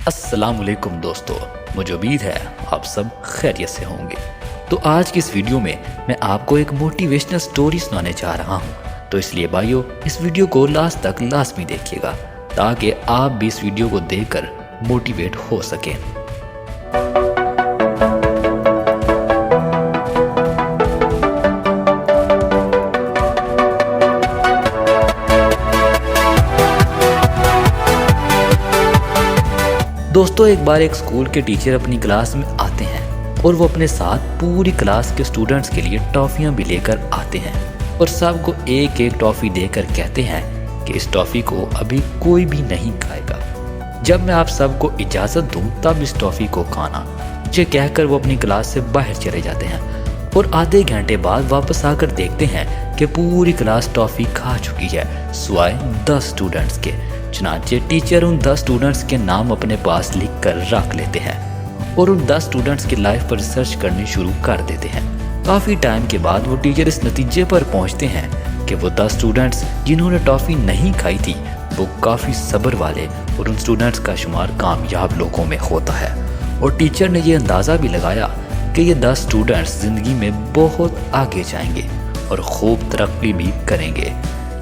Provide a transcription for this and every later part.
अस्सलाम वालेकुम दोस्तों, मुझे उम्मीद है आप सब खैरियत से होंगे। तो आज की इस वीडियो में मैं आपको एक मोटिवेशनल स्टोरी सुनाने जा रहा हूँ। तो इसलिए भाइयों, इस वीडियो को लास्ट तक लाजमी देखिएगा ताकि आप भी इस वीडियो को देखकर मोटिवेट हो सकें। दोस्तों, एक बार एक स्कूल के टीचर अपनी क्लास में आते हैं और वो अपने साथ पूरी क्लास के स्टूडेंट्स के लिए टॉफ़ियाँ भी लेकर आते हैं और सबको एक एक टॉफ़ी देकर कहते हैं कि इस टॉफ़ी को अभी कोई भी नहीं खाएगा। जब मैं आप सबको इजाज़त दूँ तब इस टॉफ़ी को खाना। ये कहकर वो अपनी क्लास से बाहर चले जाते हैं और आधे घंटे बाद वापस आकर देखते हैं कि पूरी क्लास टॉफ़ी खा चुकी है सिवाय 10 स्टूडेंट्स के। चुनांचे टीचर उन 10 स्टूडेंट्स के नाम अपने पास लिख कर रख लेते हैं और उन 10 स्टूडेंट्स की लाइफ पर रिसर्च करनी शुरू कर देते हैं। काफ़ी टाइम के बाद वो टीचर इस नतीजे पर पहुंचते हैं कि वो 10 स्टूडेंट्स जिन्होंने टॉफ़ी नहीं खाई थी वो काफ़ी सब्र वाले और उन स्टूडेंट्स का शुमार कामयाब लोगों में होता है। और टीचर ने ये अंदाज़ा भी लगाया कि ये 10 स्टूडेंट्स ज़िंदगी में बहुत आगे जाएंगे और खूब तरक्की भी करेंगे,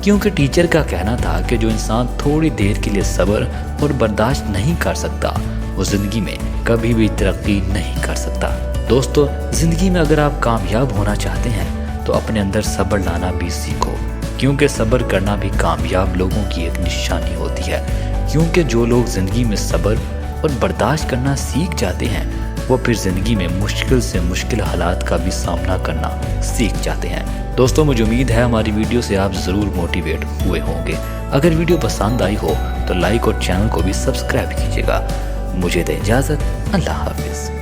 क्योंकि टीचर का कहना था कि जो इंसान थोड़ी देर के लिए सब्र और बर्दाश्त नहीं कर सकता वो ज़िंदगी में कभी भी तरक्की नहीं कर सकता। दोस्तों, ज़िंदगी में अगर आप कामयाब होना चाहते हैं तो अपने अंदर सब्र लाना भी सीखो, क्योंकि सब्र करना भी कामयाब लोगों की एक निशानी होती है। क्योंकि जो लोग ज़िंदगी में सब्र और बर्दाश्त करना सीख जाते हैं वो फिर ज़िंदगी में मुश्किल से मुश्किल हालात का भी सामना करना सीख जाते हैं। दोस्तों, मुझे उम्मीद है हमारी वीडियो से आप ज़रूर मोटिवेट हुए होंगे। अगर वीडियो पसंद आई हो तो लाइक और चैनल को भी सब्सक्राइब कीजिएगा। मुझे दे इजाज़त, अल्लाह हाफिज़।